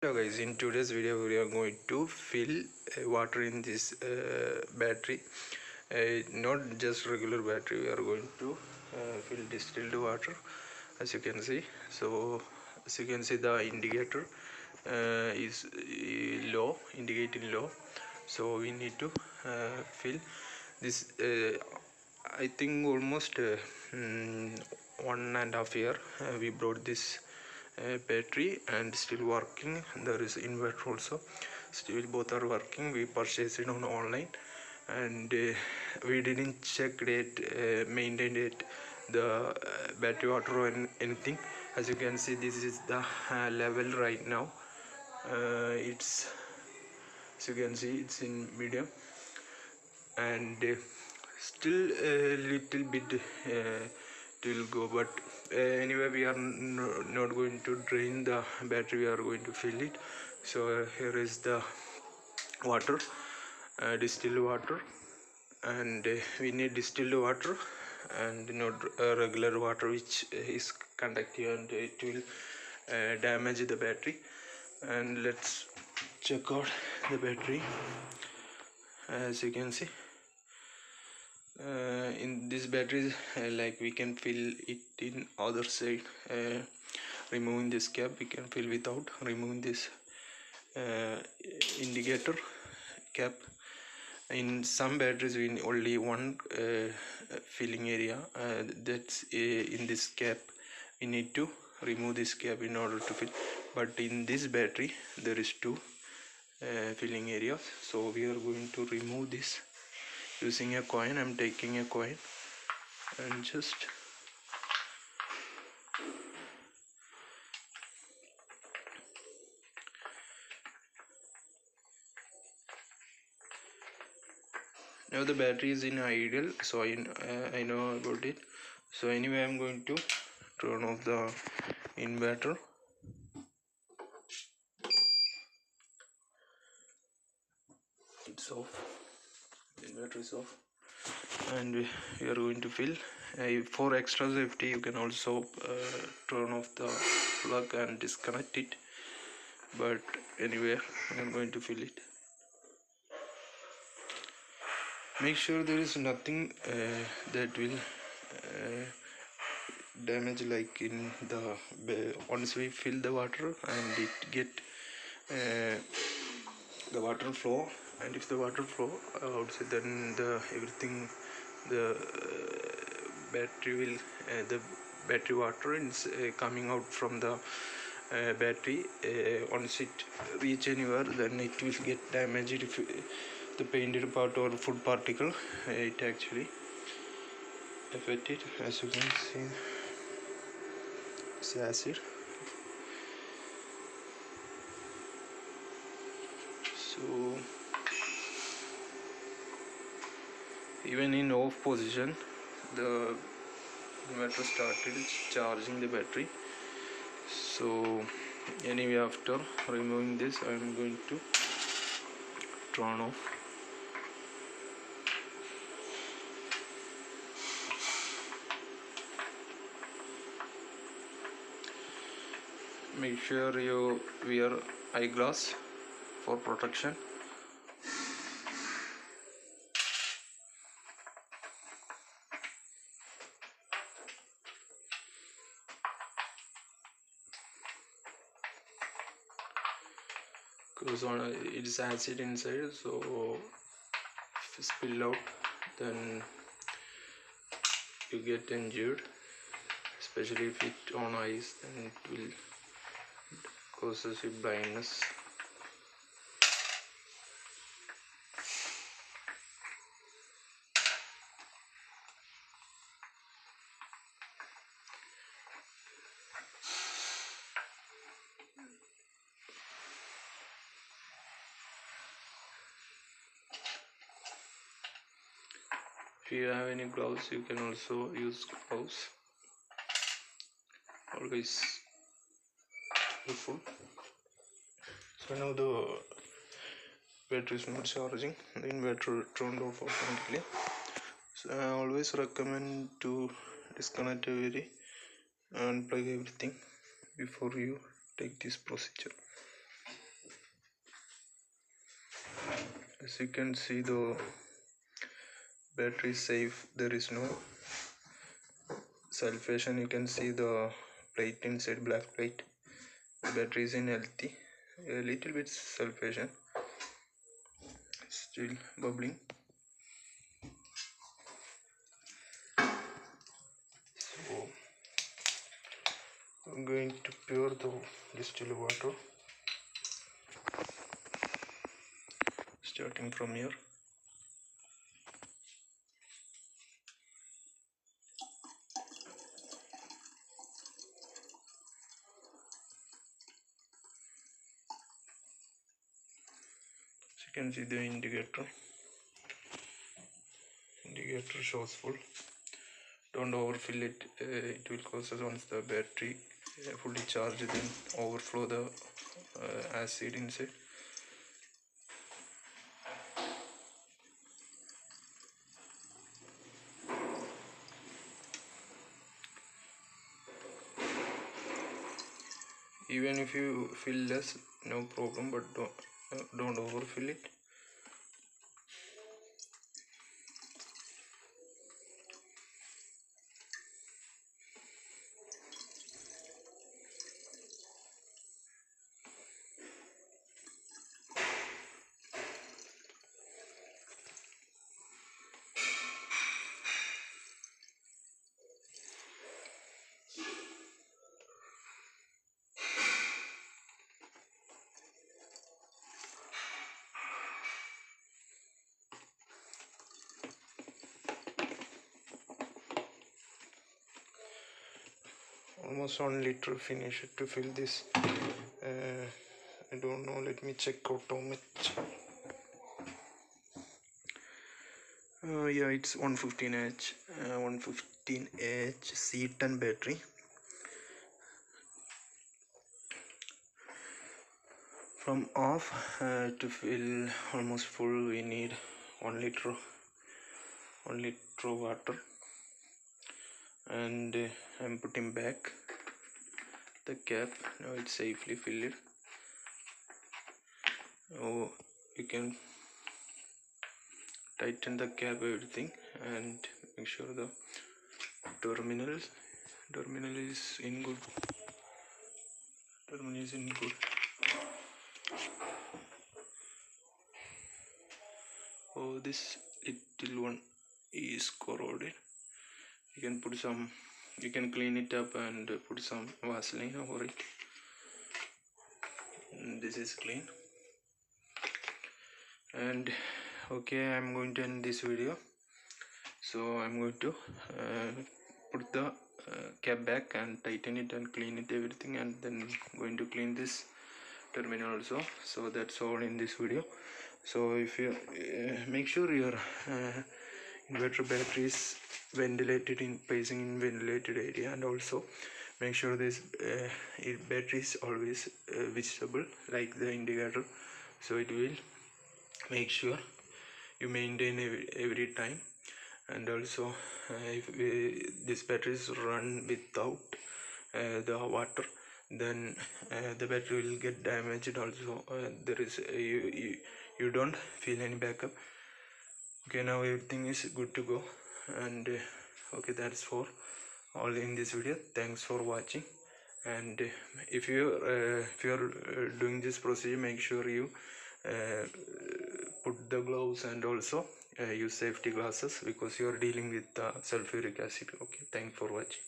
Hello guys, in today's video we are going to fill water in this battery. Not just regular battery, we are going to fill distilled water, as you can see. So as you can see, the indicator is low, indicating low, so we need to fill this. I think almost 1.5 year we brought this battery and still working. There is inverter also, still both are working. We purchased it on online, and we didn't check it, maintain it, the battery water or anything. As you can see, this is the level right now. It's, as you can see, it's in medium, and still a little bit will go, but anyway we are not going to drain the battery, we are going to fill it. So here is the water, distilled water, and we need distilled water and not regular water, which is conductive and it will damage the battery. And let's check out the battery. As you can see, in this battery, like we can fill it in other side, removing this cap. We can fill without removing this indicator cap. In some batteries we need only one filling area, that's in this cap. We need to remove this cap in order to fill, but in this battery there is two filling areas, so we are going to remove this using a coin. I'm taking a coin and just now the battery is in idle, so I know about it. So anyway, I'm going to turn off the inverter. It's off, inverter is off, and we are going to fill. For extra safety, you can also turn off the plug and disconnect it, but anyway I'm going to fill it. Make sure there is nothing that will damage, like in the once we fill the water and it get the water flow, and if the water flow outside, then the everything, the battery will the battery water is coming out from the battery. Once it reach anywhere, then it will get damaged. If the painted part or food particle, it actually affected. As you can see, it's acid. So even in off position, the inverter started charging the battery. So anyway, after removing this, I am going to turn off. Make sure you wear eyeglass for protection. Because it is acid inside, so if you spill out, then you get injured, especially if it on eyes, then it will causes you blindness. If you have any gloves, you can also use gloves. Always useful. So now the battery is not charging, the inverter turned off automatically. So I always recommend to disconnect every and unplug everything before you take this procedure. As you can see, the battery is safe, there is no sulfation. You can see the plate inside, black plate. The battery is in healthy, a little bit sulfation, still bubbling. So I'm going to pour the distilled water, starting from here. So you can see the indicator shows full. Don't overfill it, it will cause us once the battery fully charged, then overflow the acid inside. Even if you fill less, no problem, but don't overfill it. Almost 1 liter finished to fill this. I don't know, let me check out how much. Yeah, it's 115H, 115H C10 battery. From off to fill almost full, we need 1 liter water, and I'm putting back the cap. Now it's safely filled. Oh, you can tighten the cap, everything, and make sure the terminal is in good. Terminal is in good. Oh, this little one is corroded. You can put some, you can clean it up and put some Vaseline over it. And this is clean. And okay, I'm going to end this video. So I'm going to put the cap back and tighten it and clean it, everything, and then going to clean this terminal also. So that's all in this video. So if you make sure your inverter battery is ventilated, in placing in ventilated area, and also make sure this battery is always visible like the indicator, so it will make sure you maintain every time. And also if this battery is run without the water, then the battery will get damaged also. There is you don't feel any backup. Okay, now everything is good to go. And okay, that's for all in this video. Thanks for watching. And if you're doing this procedure, make sure you put the gloves, and also use safety glasses, because you are dealing with sulfuric acid. Okay, thanks for watching.